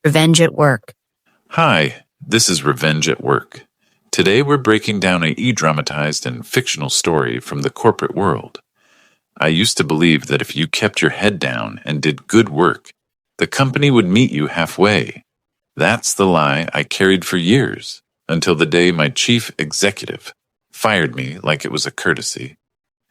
Revenge at Work. Hi, this is Revenge at Work. Today we're breaking down a dramatized and fictional story from the corporate world. I used to believe that if you kept your head down and did good work, the company would meet you halfway. That's the lie I carried for years, until the day my chief executive fired me like it was a courtesy.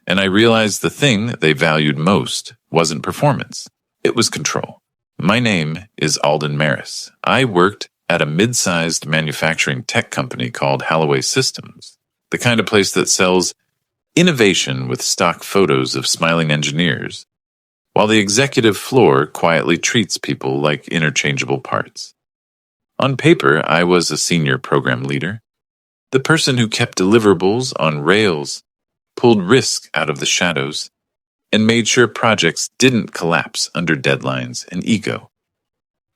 And I realized the thing they valued most wasn't performance, it was control. My name is Alden Maris. I worked at a mid-sized manufacturing tech company called Halloway Systems, the kind of place that sells innovation with stock photos of smiling engineers, while the executive floor quietly treats people like interchangeable parts. On paper, I was a senior program leader, the person who kept deliverables on rails, pulled risk out of the shadows, and made sure projects didn't collapse under deadlines and ego.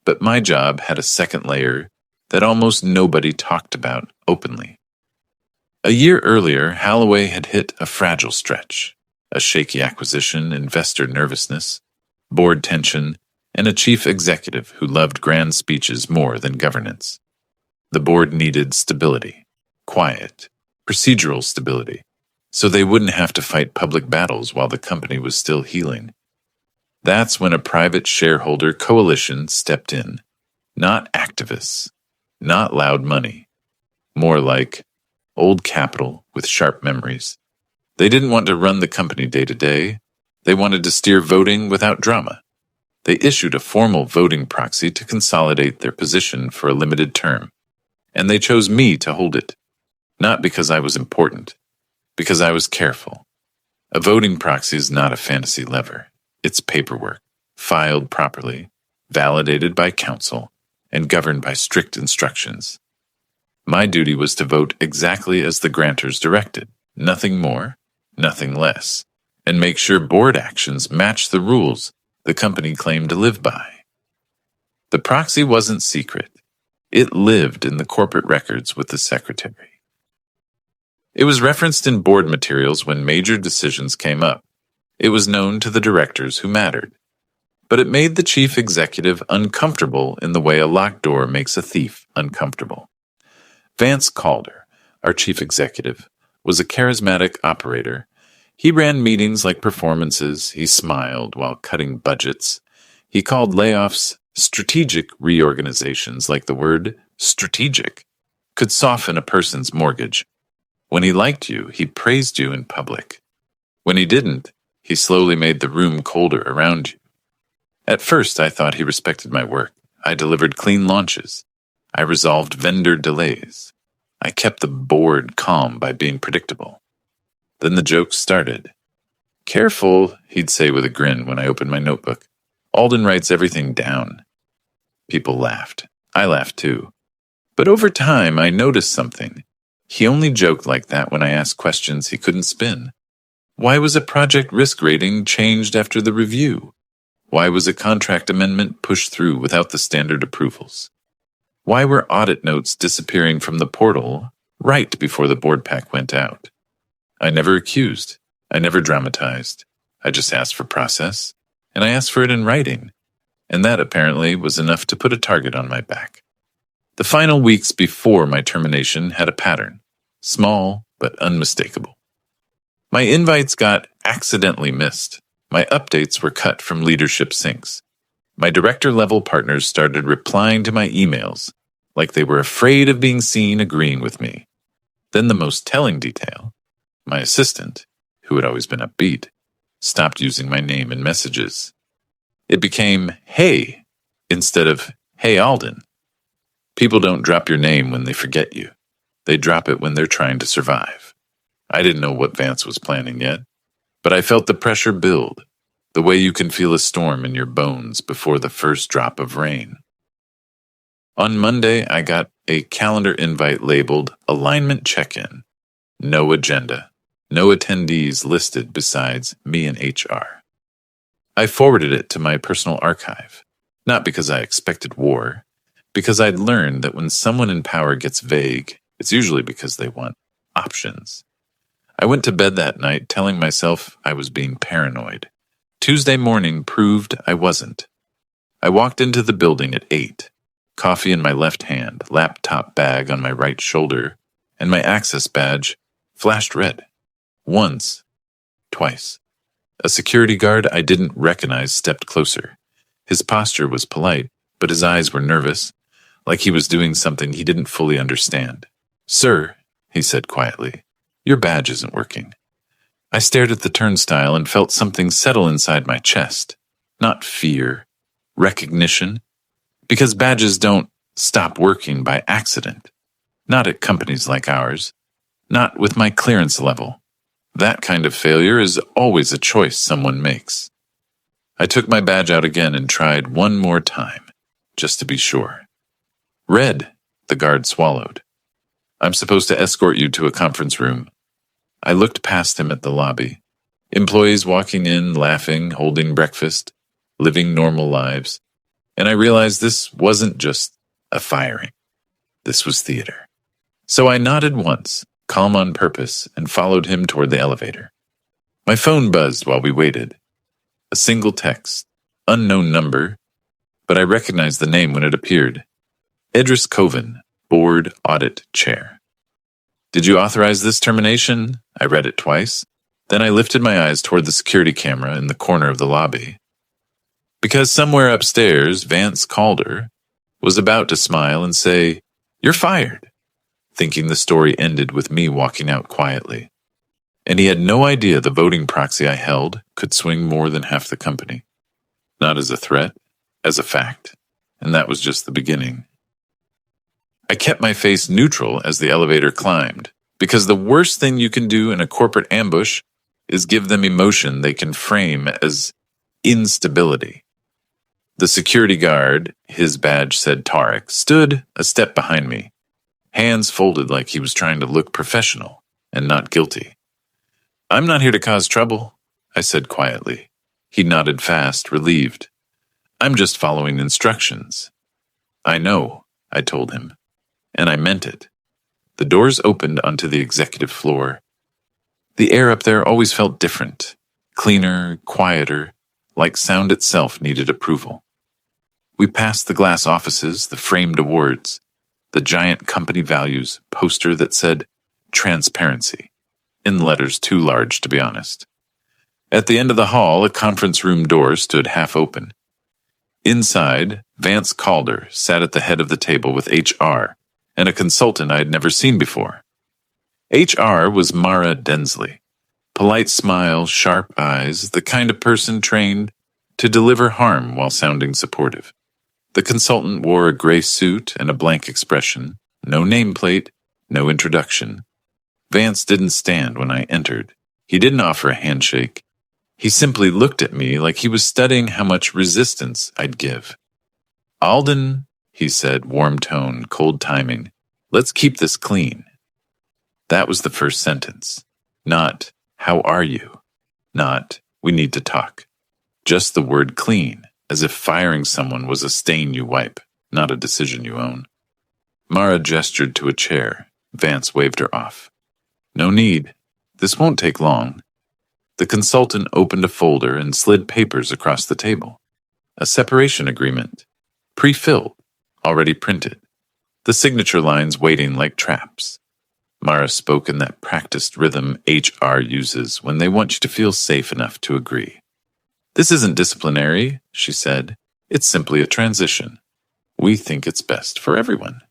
But my job had a second layer that almost nobody talked about openly. A year earlier, Halloway had hit a fragile stretch, a shaky acquisition, investor nervousness, board tension, and a chief executive who loved grand speeches more than governance. The board needed stability, quiet, procedural stability, so they wouldn't have to fight public battles while the company was still healing. That's when a private shareholder coalition stepped in. Not activists, not loud money, more like old capital with sharp memories. They didn't want to run the company day to day. They wanted to steer voting without drama. They issued a formal voting proxy to consolidate their position for a limited term. And they chose me to hold it. Not because I was important, because I was careful. A voting proxy is not a fantasy lever. It's paperwork, filed properly, validated by counsel, and governed by strict instructions. My duty was to vote exactly as the grantors directed, nothing more, nothing less, and make sure board actions matched the rules the company claimed to live by. The proxy wasn't secret. It lived in the corporate records with the secretary. It was referenced in board materials when major decisions came up. It was known to the directors who mattered. But it made the chief executive uncomfortable in the way a locked door makes a thief uncomfortable. Vance Calder, our chief executive, was a charismatic operator. He ran meetings like performances. He smiled while cutting budgets. He called layoffs strategic reorganizations, like the word strategic could soften a person's mortgage. When he liked you, he praised you in public. When he didn't, he slowly made the room colder around you. At first, I thought he respected my work. I delivered clean launches. I resolved vendor delays. I kept the board calm by being predictable. Then the jokes started. "Careful," he'd say with a grin when I opened my notebook. "Alden writes everything down." People laughed. I laughed too. But over time, I noticed something. He only joked like that when I asked questions he couldn't spin. Why was a project risk rating changed after the review? Why was a contract amendment pushed through without the standard approvals? Why were audit notes disappearing from the portal right before the board pack went out? I never accused. I never dramatized. I just asked for process, and I asked for it in writing. And that apparently was enough to put a target on my back. The final weeks before my termination had a pattern, small but unmistakable. My invites got accidentally missed. My updates were cut from leadership syncs. My director-level partners started replying to my emails like they were afraid of being seen agreeing with me. Then the most telling detail, my assistant, who had always been upbeat, stopped using my name in messages. It became, "Hey," instead of, "Hey, Alden." People don't drop your name when they forget you. They drop it when they're trying to survive. I didn't know what Vance was planning yet, but I felt the pressure build, the way you can feel a storm in your bones before the first drop of rain. On Monday, I got a calendar invite labeled Alignment Check-In. No agenda. No attendees listed besides me and HR. I forwarded it to my personal archive, not because I expected war, because I'd learned that when someone in power gets vague, it's usually because they want options. I went to bed that night telling myself I was being paranoid. Tuesday morning proved I wasn't. I walked into the building at 8. coffee in my left hand, laptop bag on my right shoulder, and my access badge flashed red. Once, twice. A security guard I didn't recognize stepped closer. His posture was polite, but his eyes were nervous, like he was doing something he didn't fully understand. "Sir," he said quietly, "your badge isn't working." I stared at the turnstile and felt something settle inside my chest. Not fear, recognition, because badges don't stop working by accident. Not at companies like ours. Not with my clearance level. That kind of failure is always a choice someone makes. I took my badge out again and tried one more time, just to be sure. "Red," the guard swallowed. "I'm supposed to escort you to a conference room." I looked past him at the lobby. Employees walking in, laughing, holding breakfast, living normal lives. And I realized this wasn't just a firing. This was theater. So I nodded once, calm on purpose, and followed him toward the elevator. My phone buzzed while we waited. A single text, unknown number, but I recognized the name when it appeared. Idris Kovan, Board Audit Chair. "Did you authorize this termination?" I read it twice. Then I lifted my eyes toward the security camera in the corner of the lobby. Because somewhere upstairs, Vance Calder was about to smile and say, "You're fired," thinking the story ended with me walking out quietly. And he had no idea the voting proxy I held could swing more than half the company. Not as a threat, as a fact. And that was just the beginning. I kept my face neutral as the elevator climbed, because the worst thing you can do in a corporate ambush is give them emotion they can frame as instability. The security guard, his badge said Tarek, stood a step behind me, hands folded like he was trying to look professional and not guilty. "I'm not here to cause trouble," I said quietly. He nodded fast, relieved. "I'm just following instructions." "I know," I told him, and I meant it. The doors opened onto the executive floor. The air up there always felt different, cleaner, quieter, like sound itself needed approval. We passed the glass offices, the framed awards, the giant company values poster that said transparency, in letters too large to be honest. At the end of the hall, a conference room door stood half open. Inside, Vance Calder sat at the head of the table with HR and a consultant I had never seen before. HR was Mara Densley. Polite smile, sharp eyes, the kind of person trained to deliver harm while sounding supportive. The consultant wore a gray suit and a blank expression, no nameplate, no introduction. Vance didn't stand when I entered. He didn't offer a handshake. He simply looked at me like he was studying how much resistance I'd give. "Alden," he said, warm tone, cold timing, "let's keep this clean." That was the first sentence. Not, "How are you?" Not, "We need to talk." Just the word clean, as if firing someone was a stain you wipe, not a decision you own. Mara gestured to a chair. Vance waved her off. "No need. This won't take long." The consultant opened a folder and slid papers across the table. A separation agreement. Pre-filled. Already printed. The signature lines waiting like traps. Mara spoke in that practiced rhythm HR uses when they want you to feel safe enough to agree. "This isn't disciplinary," she said. "It's simply a transition. We think it's best for everyone."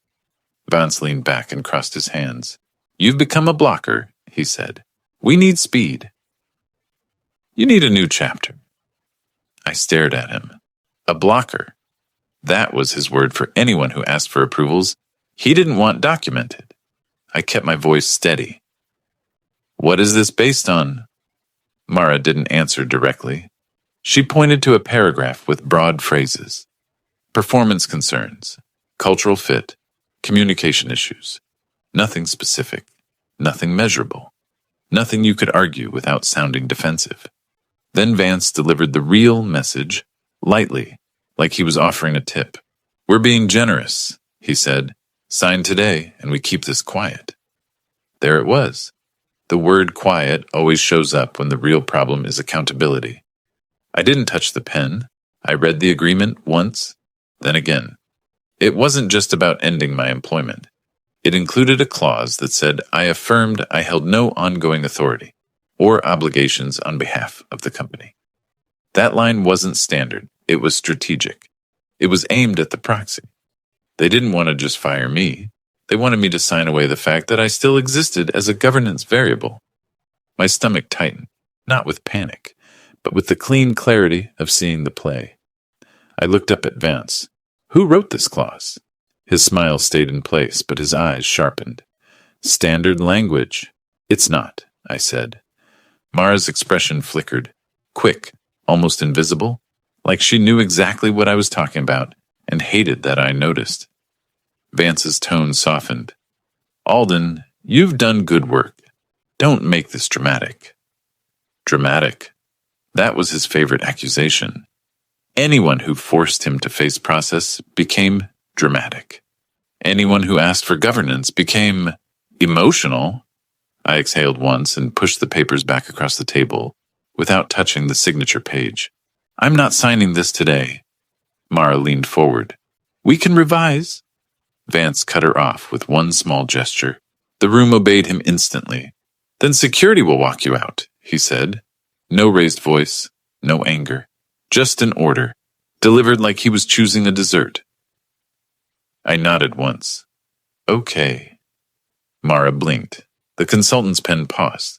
Vance leaned back and crossed his hands. "You've become a blocker," he said. "We need speed. You need a new chapter." I stared at him. A blocker. That was his word for anyone who asked for approvals he didn't want documented. I kept my voice steady. "What is this based on?" Mara didn't answer directly. She pointed to a paragraph with broad phrases. Performance concerns, cultural fit, communication issues. Nothing specific, nothing measurable, nothing you could argue without sounding defensive. Then Vance delivered the real message, lightly, like he was offering a tip. "We're being generous," he said. "Sign today, and we keep this quiet." There it was. The word quiet always shows up when the real problem is accountability. I didn't touch the pen. I read the agreement once, then again. It wasn't just about ending my employment. It included a clause that said I affirmed I held no ongoing authority or obligations on behalf of the company. That line wasn't standard, it was strategic. It was aimed at the proxy. They didn't want to just fire me. They wanted me to sign away the fact that I still existed as a governance variable. My stomach tightened, not with panic, but with the clean clarity of seeing the play. I looked up at Vance. Who wrote this clause? His smile stayed in place, but his eyes sharpened. Standard language. It's not, I said. Mara's expression flickered. Quick, almost invisible, like she knew exactly what I was talking about and hated that I noticed. Vance's tone softened. Alden, you've done good work. Don't make this dramatic. Dramatic. That was his favorite accusation. Anyone who forced him to face process became dramatic. Anyone who asked for governance became emotional. I exhaled once and pushed the papers back across the table without touching the signature page. I'm not signing this today. Mara leaned forward. We can revise. Vance cut her off with one small gesture. The room obeyed him instantly. Then security will walk you out, he said. No raised voice, no anger, just an order, delivered like he was choosing a dessert. I nodded once. Okay. Mara blinked. The consultant's pen paused.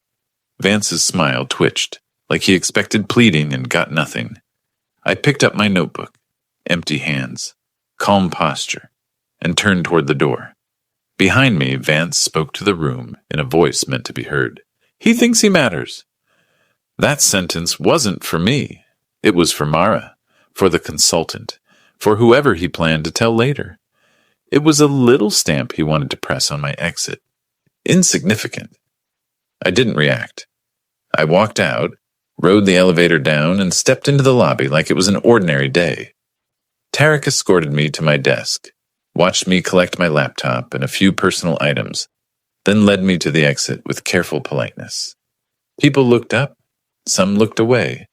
Vance's smile twitched, like he expected pleading and got nothing. I picked up my notebook, empty hands, calm posture, and turned toward the door. Behind me, Vance spoke to the room in a voice meant to be heard. He thinks he matters. That sentence wasn't for me. It was for Mara, for the consultant, for whoever he planned to tell later. It was a little stamp he wanted to press on my exit. Insignificant. I didn't react. I walked out, rode the elevator down, and stepped into the lobby like it was an ordinary day. Tarek escorted me to my desk, watched me collect my laptop and a few personal items, then led me to the exit with careful politeness. People looked up, some looked away.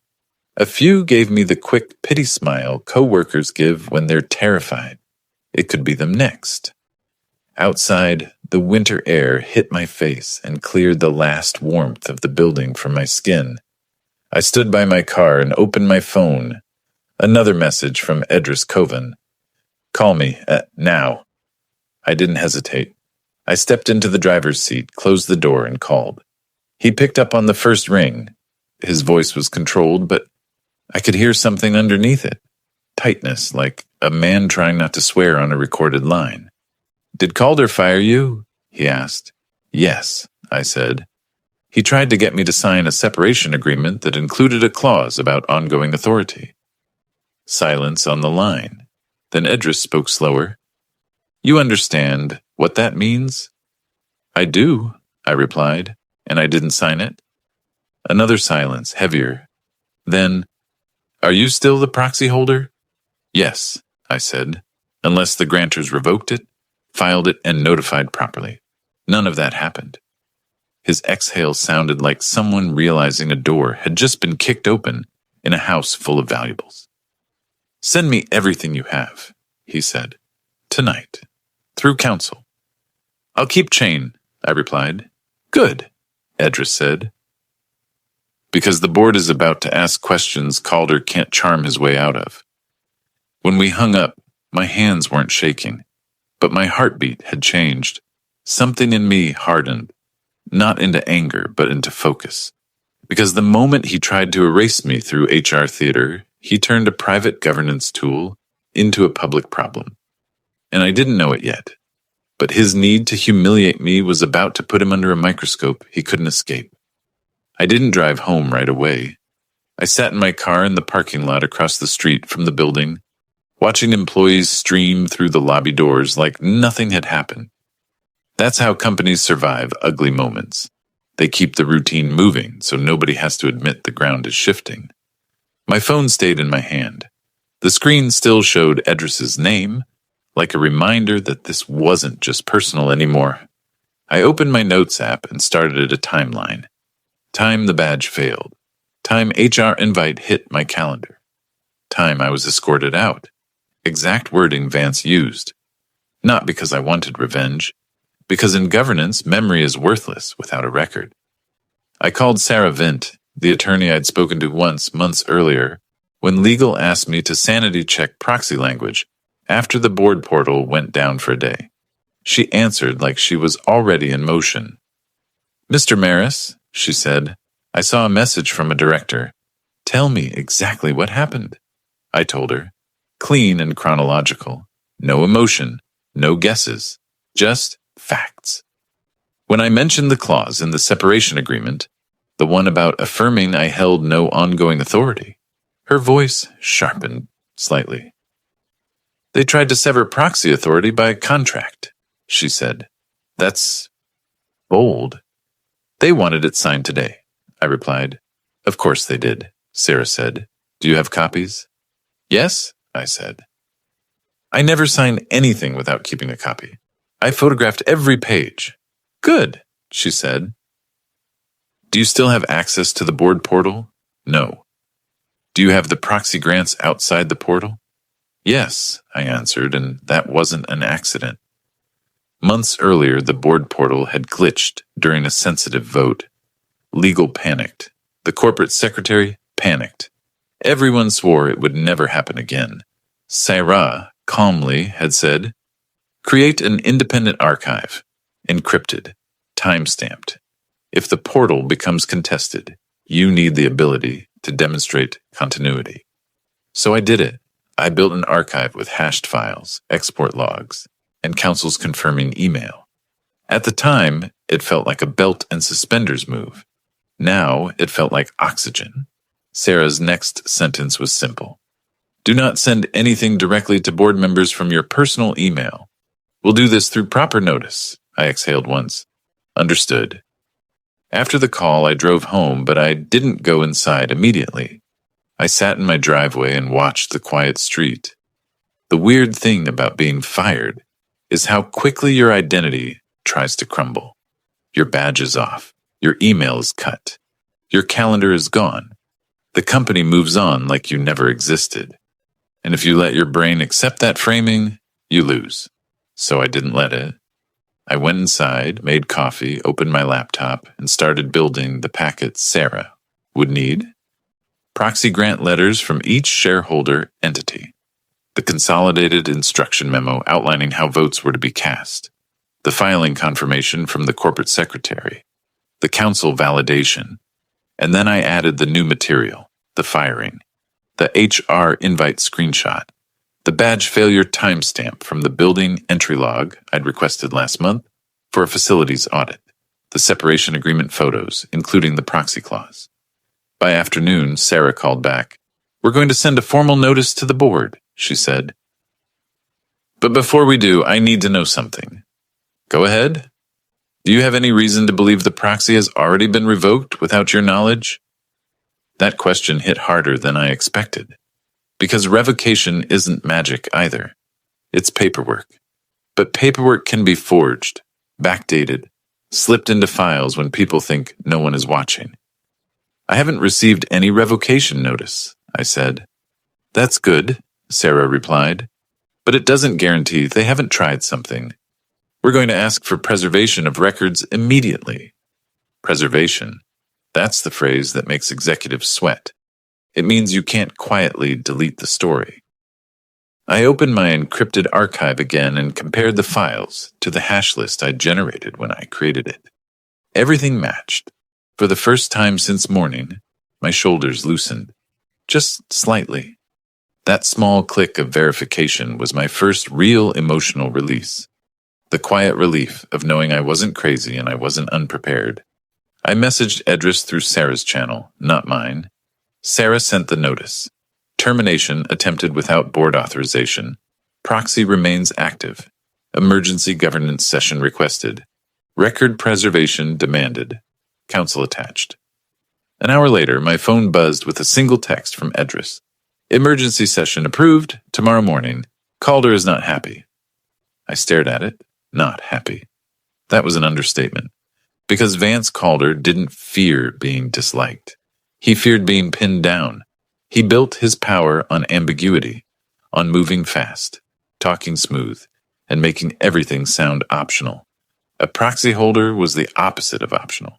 A few gave me the quick pity smile coworkers give when they're terrified. It could be them next. Outside, the winter air hit my face and cleared the last warmth of the building from my skin. I stood by my car and opened my phone. Another message from Edris Kovan. Call me, now. I didn't hesitate. I stepped into the driver's seat, closed the door, and called. He picked up on the first ring. His voice was controlled, but I could hear something underneath it. Tightness, like a man trying not to swear on a recorded line. Did Calder fire you? He asked. Yes, I said. He tried to get me to sign a separation agreement that included a clause about ongoing authority. Silence on the line. Then Edris spoke slower. You understand what that means? I do, I replied, and I didn't sign it. Another silence, heavier. Then, are you still the proxy holder? Yes, I said, unless the grantors revoked it, filed it, and notified properly. None of that happened. His exhale sounded like someone realizing a door had just been kicked open in a house full of valuables. Send me everything you have, he said. Tonight. Through counsel. I'll keep chain, I replied. Good, Edris said. Because the board is about to ask questions Calder can't charm his way out of. When we hung up, my hands weren't shaking, but my heartbeat had changed. Something in me hardened, not into anger, but into focus. Because the moment he tried to erase me through HR theater, he turned a private governance tool into a public problem. And I didn't know it yet, but his need to humiliate me was about to put him under a microscope he couldn't escape. I didn't drive home right away. I sat in my car in the parking lot across the street from the building, watching employees stream through the lobby doors like nothing had happened. That's how companies survive ugly moments. They keep the routine moving so nobody has to admit the ground is shifting. My phone stayed in my hand. The screen still showed Edris's name, like a reminder that this wasn't just personal anymore. I opened my notes app and started a timeline. Time the badge failed. Time HR invite hit my calendar. Time I was escorted out. Exact wording Vance used. Not because I wanted revenge, because in governance, memory is worthless without a record. I called Sarah Vint, the attorney I'd spoken to once months earlier, when legal asked me to sanity check proxy language after the board portal went down for a day. She answered like she was already in motion. "Mr. Maris," she said, "I saw a message from a director. Tell me exactly what happened." I told her, clean and chronological, no emotion, no guesses, just facts. When I mentioned the clause in the separation agreement, the one about affirming I held no ongoing authority, her voice sharpened slightly. "They tried to sever proxy authority by contract," she said. "That's bold." "They wanted it signed today," I replied. "Of course they did," Sarah said. "Do you have copies?" "Yes," I said. "I never sign anything without keeping a copy. I photographed every page." "Good," she said. "Do you still have access to the board portal?" "No." "Do you have the proxy grants outside the portal?" "Yes," I answered, and that wasn't an accident. Months earlier, the board portal had glitched during a sensitive vote. Legal panicked. The corporate secretary panicked. Everyone swore it would never happen again. Sarah calmly had said, "Create an independent archive, encrypted, time-stamped. If the portal becomes contested, you need the ability to demonstrate continuity." So I did it. I built an archive with hashed files, export logs, and counsel's confirming email. At the time, it felt like a belt and suspenders move. Now, it felt like oxygen. Sarah's next sentence was simple. "Do not send anything directly to board members from your personal email. We'll do this through proper notice." I exhaled once. "Understood." After the call, I drove home, but I didn't go inside immediately. I sat in my driveway and watched the quiet street. The weird thing about being fired is how quickly your identity tries to crumble. Your badge is off. Your email is cut. Your calendar is gone. The company moves on like you never existed. And if you let your brain accept that framing, you lose. So I didn't let it. I went inside, made coffee, opened my laptop, and started building the packet Sarah would need. Proxy grant letters from each shareholder entity. The consolidated instruction memo outlining how votes were to be cast. The filing confirmation from the corporate secretary. The council validation. And then I added the new material, the firing. The HR invite screenshot. The badge failure timestamp from the building entry log I'd requested last month for a facilities audit. The separation agreement photos, including the proxy clause. By afternoon, Sarah called back. "We're going to send a formal notice to the board," she said. "But before we do, I need to know something." "Go ahead. Do you have any reason to believe the proxy has already been revoked without your knowledge?" That question hit harder than I expected. Because revocation isn't magic either. It's paperwork. But paperwork can be forged, backdated, slipped into files when people think no one is watching. "I haven't received any revocation notice," I said. "That's good," Sarah replied. "But it doesn't guarantee they haven't tried something. We're going to ask for preservation of records immediately." Preservation. That's the phrase that makes executives sweat. It means you can't quietly delete the story. I opened my encrypted archive again and compared the files to the hash list I'd generated when I created it. Everything matched. For the first time since morning, my shoulders loosened. Just slightly. That small click of verification was my first real emotional release. The quiet relief of knowing I wasn't crazy and I wasn't unprepared. I messaged Edris through Sarah's channel, not mine. Sarah sent the notice. Termination attempted without board authorization. Proxy remains active. Emergency governance session requested. Record preservation demanded. Council attached. An hour later, my phone buzzed with a single text from Edris. "Emergency session approved, tomorrow morning. Calder is not happy." I stared at it, not happy. That was an understatement. Because Vance Calder didn't fear being disliked. He feared being pinned down. He built his power on ambiguity, on moving fast, talking smooth, and making everything sound optional. A proxy holder was the opposite of optional.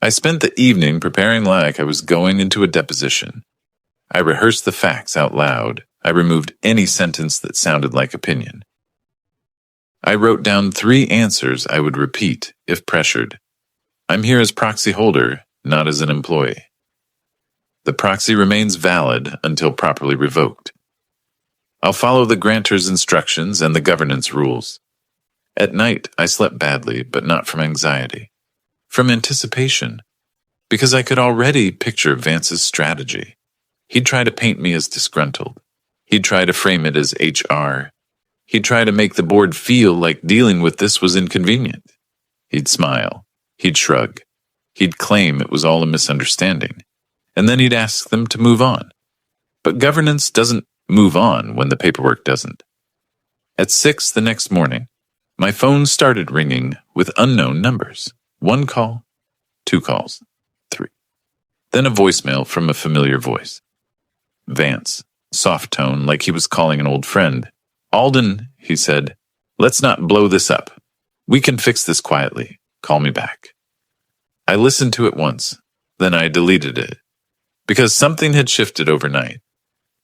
I spent the evening preparing like I was going into a deposition. I rehearsed the facts out loud. I removed any sentence that sounded like opinion. I wrote down 3 answers I would repeat if pressured. I'm here as proxy holder, not as an employee. The proxy remains valid until properly revoked. I'll follow the grantor's instructions and the governance rules. At night, I slept badly, but not from anxiety. From anticipation, because I could already picture Vance's strategy. He'd try to paint me as disgruntled. He'd try to frame it as HR. He'd try to make the board feel like dealing with this was inconvenient. He'd smile. He'd shrug. He'd claim it was all a misunderstanding. And then he'd ask them to move on. But governance doesn't move on when the paperwork doesn't. At 6 the next morning, my phone started ringing with unknown numbers. 1 call, 2 calls, 3. Then a voicemail from a familiar voice. Vance, soft tone like he was calling an old friend. Alden, he said, let's not blow this up. We can fix this quietly. Call me back. I listened to it once, then I deleted it. Because something had shifted overnight.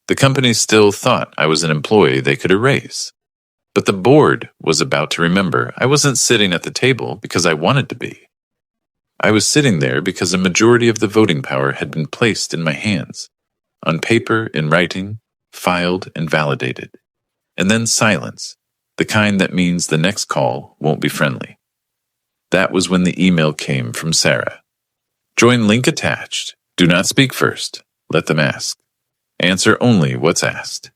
The company still thought I was an employee they could erase. But the board was about to remember I wasn't sitting at the table because I wanted to be. I was sitting there because a majority of the voting power had been placed in my hands. On paper, in writing, filed and validated. And then silence, the kind that means the next call won't be friendly. That was when the email came from Sarah. Join link attached. Do not speak first. Let them ask. Answer only what's asked.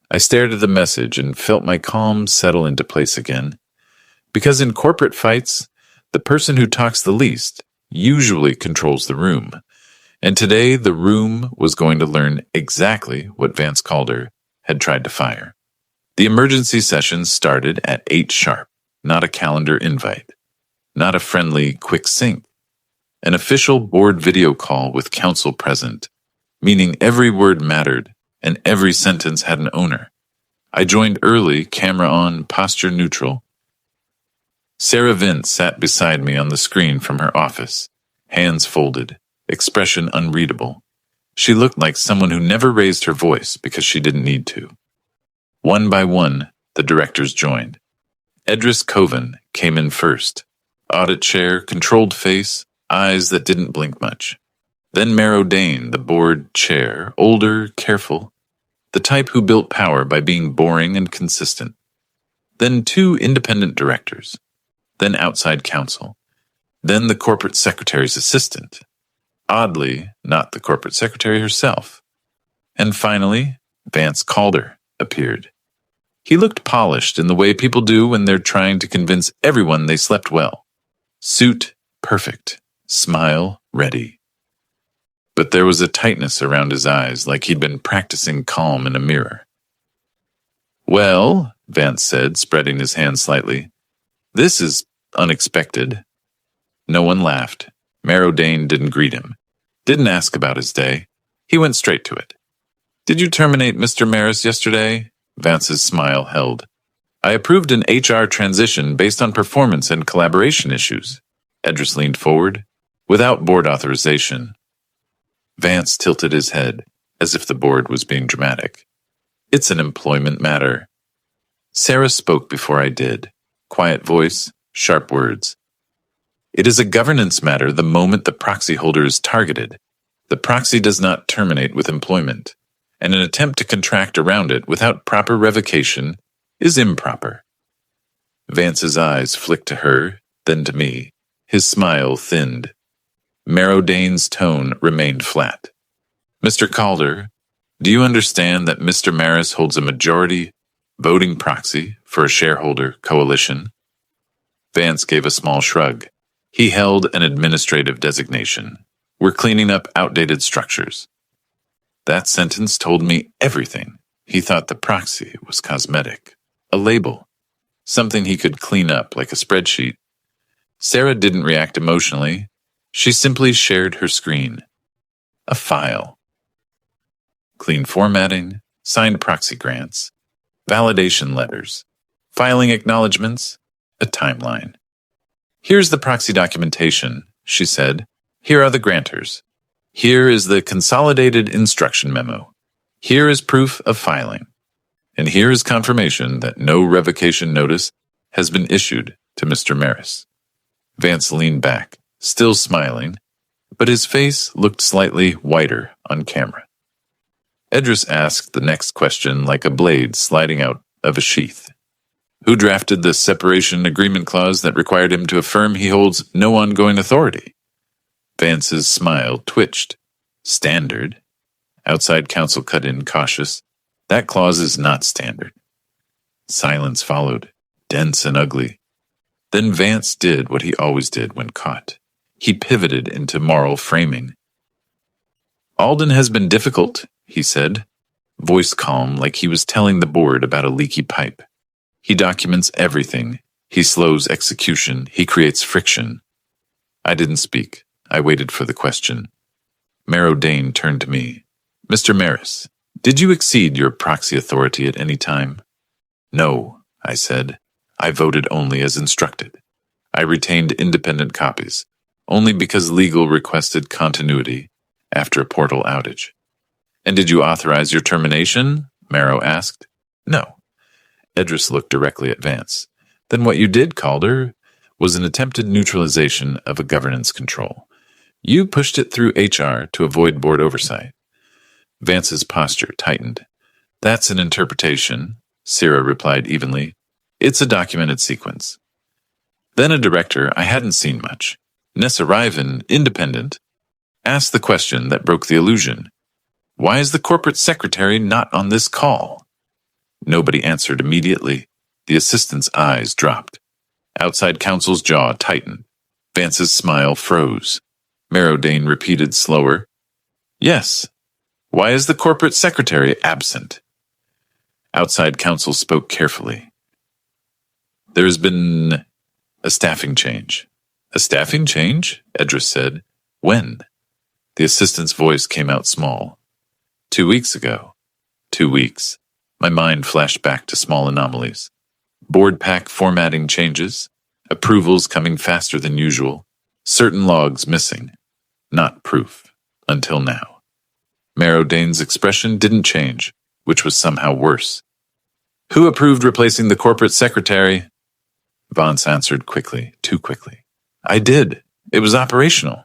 I stared at the message and felt my calm settle into place again. Because in corporate fights, the person who talks the least usually controls the room. And today the room was going to learn exactly what Vance Calder had tried to fire. The emergency session started at 8 sharp, not a calendar invite, not a friendly quick sync. An official board video call with counsel present, meaning every word mattered and every sentence had an owner. I joined early, camera on, posture neutral. Sarah Vince sat beside me on the screen from her office, hands folded, expression unreadable. She looked like someone who never raised her voice because she didn't need to. One by one, the directors joined. Edris Coven came in first. Audit chair, controlled face, eyes that didn't blink much. Then Mero Dane, the board chair, older, careful, the type who built power by being boring and consistent. Then 2 independent directors. Then outside counsel. Then the corporate secretary's assistant. Oddly, not the corporate secretary herself. And finally, Vance Calder appeared. He looked polished in the way people do when they're trying to convince everyone they slept well. Suit, perfect. Smile, ready. But there was a tightness around his eyes like he'd been practicing calm in a mirror. Well, Vance said, spreading his hand slightly, this is unexpected. No one laughed. Mero Dane didn't greet him. Didn't ask about his day. He went straight to it. Did you terminate Mr. Maris yesterday? Vance's smile held. I approved an HR transition based on performance and collaboration issues. Edris leaned forward. Without board authorization. Vance tilted his head, as if the board was being dramatic. It's an employment matter. Sarah spoke before I did. Quiet voice, sharp words. It is a governance matter the moment the proxy holder is targeted. The proxy does not terminate with employment, and an attempt to contract around it without proper revocation is improper. Vance's eyes flicked to her, then to me. His smile thinned. Mero Dane's tone remained flat. Mr. Calder, do you understand that Mr. Maris holds a majority voting proxy for a shareholder coalition? Vance gave a small shrug. He held an administrative designation. We're cleaning up outdated structures. That sentence told me everything. He thought the proxy was cosmetic. A label. Something he could clean up like a spreadsheet. Sarah didn't react emotionally. She simply shared her screen. A file. Clean formatting, signed proxy grants, validation letters, filing acknowledgments, a timeline. Here's the proxy documentation, she said. Here are the grantors. Here is the consolidated instruction memo. Here is proof of filing. And here is confirmation that no revocation notice has been issued to Mr. Maris. Vance leaned back, still smiling, but his face looked slightly whiter on camera. Edris asked the next question like a blade sliding out of a sheath. Who drafted the separation agreement clause that required him to affirm he holds no ongoing authority? Vance's smile twitched. Standard. Outside counsel cut in, cautious. That clause is not standard. Silence followed, dense and ugly. Then Vance did what he always did when caught. He pivoted into moral framing. Alden has been difficult, he said, voice calm like he was telling the board about a leaky pipe. He documents everything. He slows execution. He creates friction. I didn't speak. I waited for the question. Marrow Dane turned to me. Mr. Maris, did you exceed your proxy authority at any time? No, I said. I voted only as instructed. I retained independent copies, only because legal requested continuity after a portal outage. And did you authorize your termination? Marrow asked. No. Edris looked directly at Vance. Then what you did, Calder, was an attempted neutralization of a governance control. You pushed it through HR to avoid board oversight. Vance's posture tightened. That's an interpretation, Syrah replied evenly. It's a documented sequence. Then a director I hadn't seen much, Nessa Riven, independent, asked the question that broke the illusion. Why is the corporate secretary not on this call? Nobody answered immediately. The assistant's eyes dropped. Outside counsel's jaw tightened. Vance's smile froze. Marrow Dane repeated slower. Yes. Why is the corporate secretary absent? Outside counsel spoke carefully. There has been a staffing change. A staffing change? Edris said. When? The assistant's voice came out small. 2 weeks ago. 2 weeks. My mind flashed back to small anomalies. Board pack formatting changes, approvals coming faster than usual, certain logs missing. Not proof. Until now. Marrow Dane's expression didn't change, which was somehow worse. Who approved replacing the corporate secretary? Vance answered quickly, too quickly. I did. It was operational.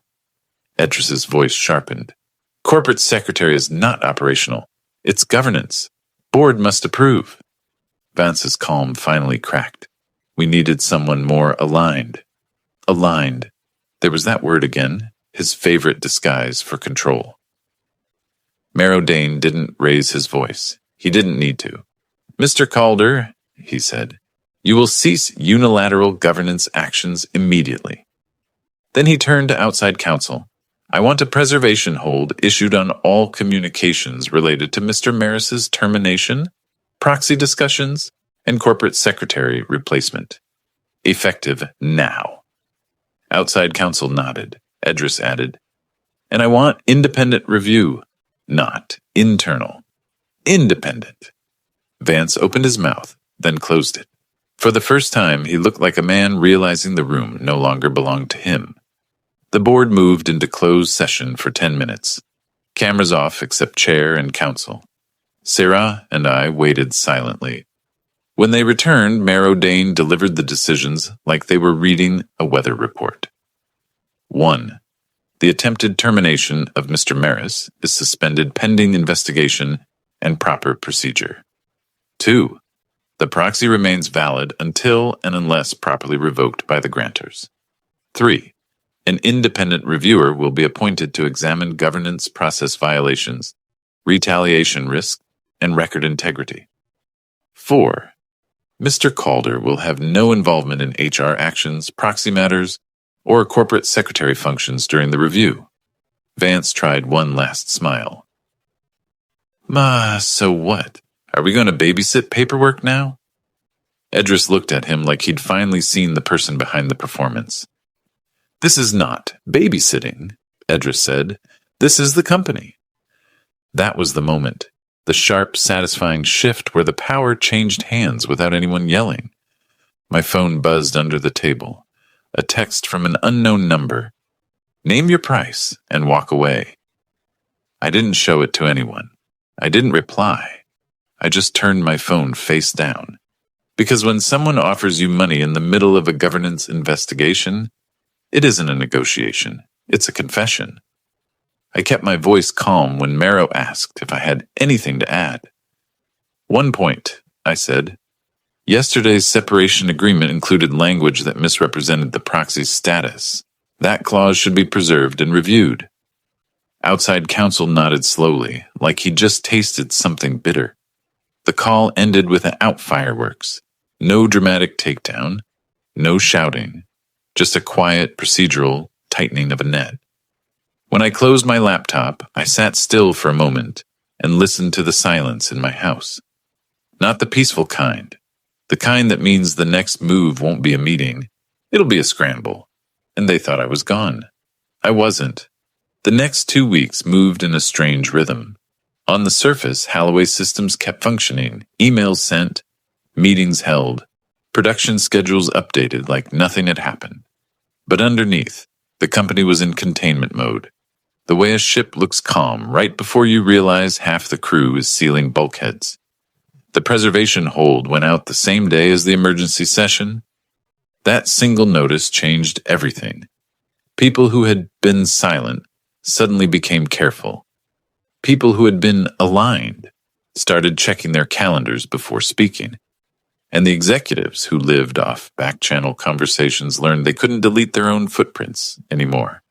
Edris's voice sharpened. Corporate secretary is not operational. It's governance. Board must approve. Vance's calm finally cracked. We needed someone more aligned. Aligned. There was that word again, his favorite disguise for control. Marrow Dane didn't raise his voice. He didn't need to. Mr. Calder, he said, you will cease unilateral governance actions immediately. Then he turned to outside counsel. I want a preservation hold issued on all communications related to Mr. Maris's termination, proxy discussions, and corporate secretary replacement. Effective now. Outside counsel nodded. Edris added, and I want independent review, not internal. Independent. Vance opened his mouth, then closed it. For the first time, he looked like a man realizing the room no longer belonged to him. The board moved into closed session for 10 minutes. Cameras off except chair and counsel. Syrah and I waited silently. When they returned, Marrow Dane delivered the decisions like they were reading a weather report. 1. The attempted termination of Mr. Maris is suspended pending investigation and proper procedure. 2. The proxy remains valid until and unless properly revoked by the grantors. 3. An independent reviewer will be appointed to examine governance process violations, retaliation risk, and record integrity. 4. Mr. Calder will have no involvement in HR actions, proxy matters, or corporate secretary functions during the review. Vance tried one last smile. So what? Are we going to babysit paperwork now? Edris looked at him like he'd finally seen the person behind the performance. This is not babysitting, Edris said. This is the company. That was the moment. The sharp, satisfying shift where the power changed hands without anyone yelling. My phone buzzed under the table. A text from an unknown number. Name your price and walk away. I didn't show it to anyone. I didn't reply. I just turned my phone face down. Because when someone offers you money in the middle of a governance investigation, it isn't a negotiation, it's a confession. I kept my voice calm when Marrow asked if I had anything to add. One point, I said. Yesterday's separation agreement included language that misrepresented the proxy's status. That clause should be preserved and reviewed. Outside counsel nodded slowly, like he'd just tasted something bitter. The call ended with an out fireworks. No dramatic takedown, no shouting, just a quiet, procedural tightening of a net. When I closed my laptop, I sat still for a moment and listened to the silence in my house. Not the peaceful kind. The kind that means the next move won't be a meeting, it'll be a scramble. And they thought I was gone. I wasn't. The next 2 weeks moved in a strange rhythm. On the surface, Halloway systems kept functioning, emails sent, meetings held, production schedules updated like nothing had happened. But underneath, the company was in containment mode. The way a ship looks calm right before you realize half the crew is sealing bulkheads. The preservation hold went out the same day as the emergency session. That single notice changed everything. People who had been silent suddenly became careful. People who had been aligned started checking their calendars before speaking. And the executives who lived off back-channel conversations learned they couldn't delete their own footprints anymore.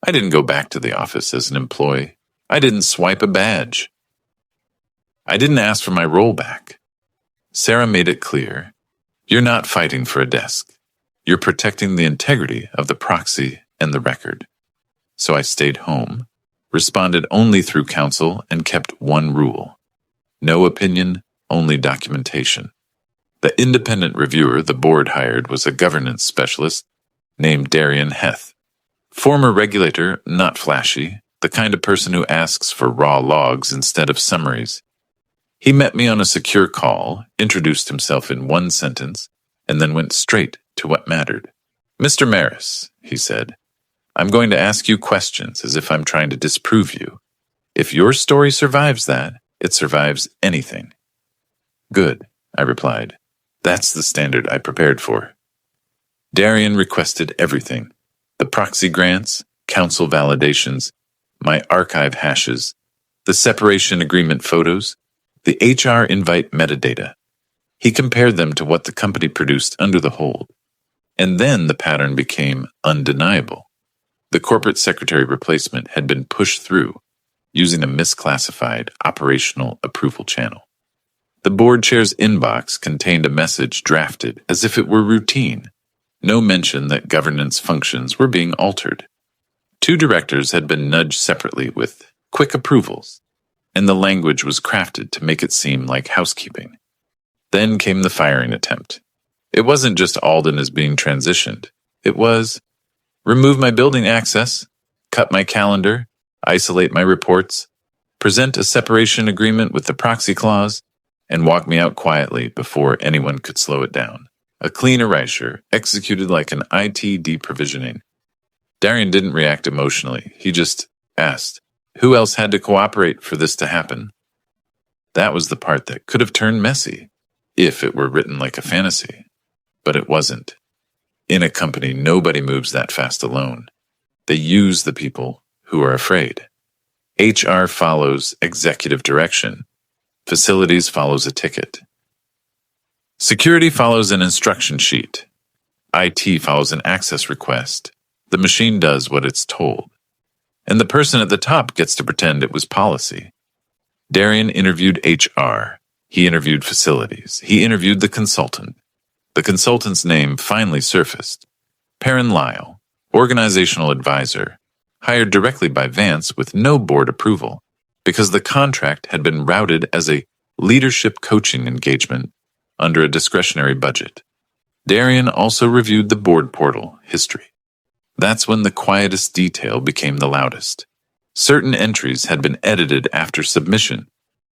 I didn't go back to the office as an employee. I didn't swipe a badge. I didn't ask for my role back. Sarah made it clear, you're not fighting for a desk. You're protecting the integrity of the proxy and the record. So I stayed home, responded only through counsel, and kept one rule. No opinion, only documentation. The independent reviewer the board hired was a governance specialist named Darian Heth. Former regulator, not flashy, the kind of person who asks for raw logs instead of summaries. He met me on a secure call, introduced himself in one sentence, and then went straight to what mattered. Mr. Maris, he said, I'm going to ask you questions as if I'm trying to disprove you. If your story survives that, it survives anything. Good, I replied. That's the standard I prepared for. Darian requested everything. The proxy grants, council validations, my archive hashes, the separation agreement photos, the HR invite metadata. He compared them to what the company produced under the hold. And then the pattern became undeniable. The corporate secretary replacement had been pushed through using a misclassified operational approval channel. The board chair's inbox contained a message drafted as if it were routine. No mention that governance functions were being altered. 2 directors had been nudged separately with quick approvals, and the language was crafted to make it seem like housekeeping. Then came the firing attempt. It wasn't just Alden as being transitioned. It was, remove my building access, cut my calendar, isolate my reports, present a separation agreement with the proxy clause, and walk me out quietly before anyone could slow it down. A clean erasure, executed like an IT deprovisioning. Darian didn't react emotionally. He just asked, who else had to cooperate for this to happen? That was the part that could have turned messy, if it were written like a fantasy. But it wasn't. In a company, nobody moves that fast alone. They use the people who are afraid. HR follows executive direction. Facilities follows a ticket. Security follows an instruction sheet. IT follows an access request. The machine does what it's told. And the person at the top gets to pretend it was policy. Darian interviewed HR. He interviewed facilities. He interviewed the consultant. The consultant's name finally surfaced. Perrin Lyle, organizational advisor, hired directly by Vance with no board approval, because the contract had been routed as a leadership coaching engagement under a discretionary budget. Darian also reviewed the board portal history. That's when the quietest detail became the loudest. Certain entries had been edited after submission,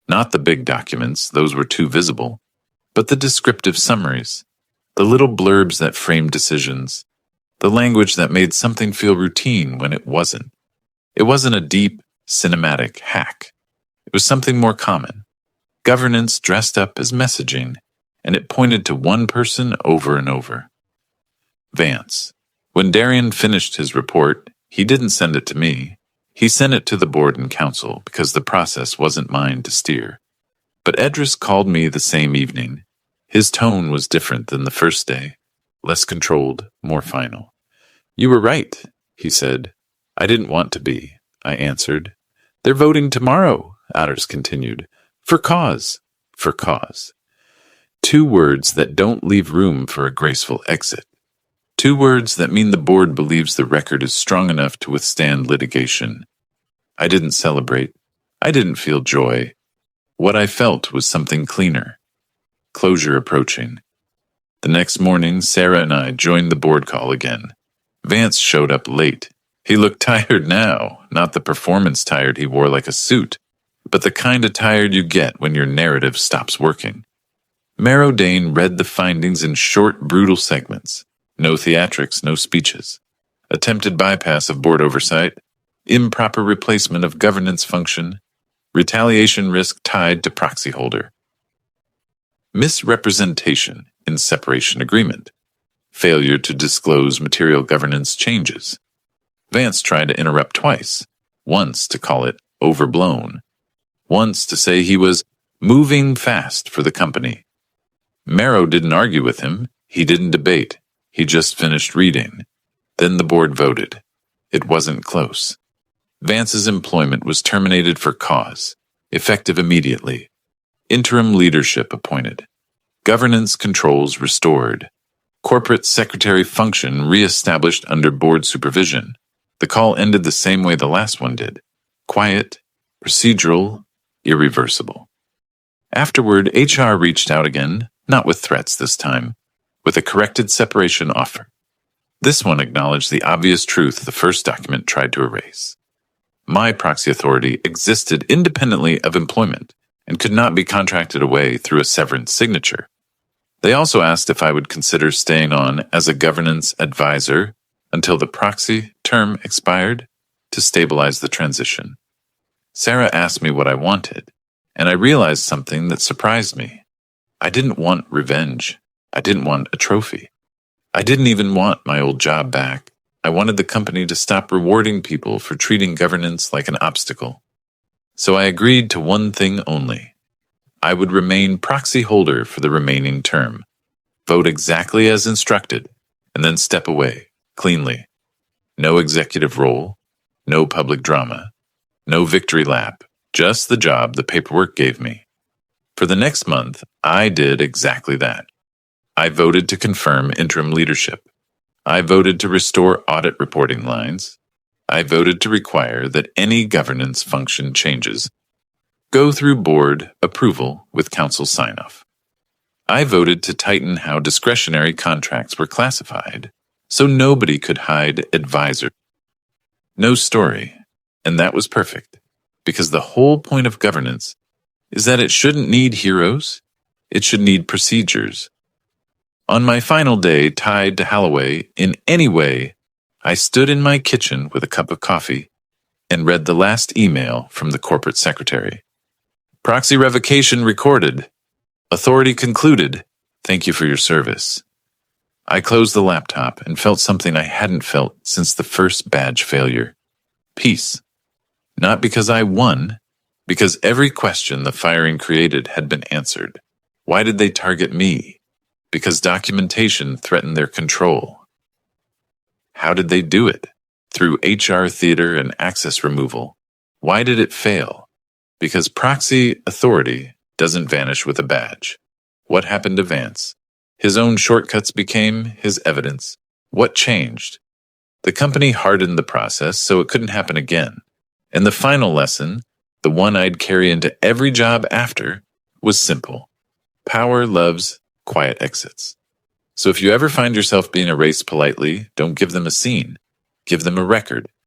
not the big documents, those were too visible, but the descriptive summaries. The little blurbs that framed decisions. The language that made something feel routine when it wasn't. It wasn't a deep, cinematic hack. It was something more common. Governance dressed up as messaging, and it pointed to one person over and over. Vance. When Darian finished his report, he didn't send it to me. He sent it to the board and council because the process wasn't mine to steer. But Edris called me the same evening. His tone was different than the first day, less controlled, more final. "You were right," he said. "I didn't want to be," I answered. "They're voting tomorrow," Otters continued. "For cause. For cause." Two words that don't leave room for a graceful exit. Two words that mean the board believes the record is strong enough to withstand litigation. I didn't celebrate. I didn't feel joy. What I felt was something cleaner. Closure approaching. The next morning, Sarah and I joined the board call again. Vance showed up late. He looked tired now, not the performance tired he wore like a suit, but the kind of tired you get when your narrative stops working. Marrow Dane read the findings in short, brutal segments. No theatrics, no speeches. Attempted bypass of board oversight. Improper replacement of governance function. Retaliation risk tied to proxy holder. Misrepresentation in separation agreement. Failure to disclose material governance changes. Vance tried to interrupt twice. Once to call it overblown. Once to say he was moving fast for the company. Marrow didn't argue with him. He didn't debate. He just finished reading. Then the board voted. It wasn't close. Vance's employment was terminated for cause, effective immediately. Interim leadership appointed. Governance controls restored. Corporate secretary function re-established under board supervision. The call ended the same way the last one did. Quiet, procedural, irreversible. Afterward, HR reached out again, not with threats this time, with a corrected separation offer. This one acknowledged the obvious truth the first document tried to erase. My proxy authority existed independently of employment and could not be contracted away through a severance signature. They also asked if I would consider staying on as a governance advisor until the proxy term expired to stabilize the transition. Sarah asked me what I wanted, and I realized something that surprised me. I didn't want revenge. I didn't want a trophy. I didn't even want my old job back. I wanted the company to stop rewarding people for treating governance like an obstacle. So I agreed to one thing only. I would remain proxy holder for the remaining term, vote exactly as instructed, and then step away, cleanly. No executive role, no public drama, no victory lap, just the job the paperwork gave me. For the next month, I did exactly that. I voted to confirm interim leadership. I voted to restore audit reporting lines. I voted to require that any governance function changes go through board approval with council sign-off. I voted to tighten how discretionary contracts were classified so nobody could hide advisor. No story, and that was perfect, because the whole point of governance is that it shouldn't need heroes, it should need procedures. On my final day tied to Holloway in any way, I stood in my kitchen with a cup of coffee and read the last email from the corporate secretary. Proxy revocation recorded. Authority concluded. Thank you for your service. I closed the laptop and felt something I hadn't felt since the first badge failure. Peace. Not because I won, because every question the firing created had been answered. Why did they target me? Because documentation threatened their control. How did they do it? Through HR theater and access removal. Why did it fail? Because proxy authority doesn't vanish with a badge. What happened to Vance? His own shortcuts became his evidence. What changed? The company hardened the process so it couldn't happen again. And the final lesson, the one I'd carry into every job after, was simple. Power loves quiet exits. So if you ever find yourself being erased politely, don't give them a scene. Give them a record.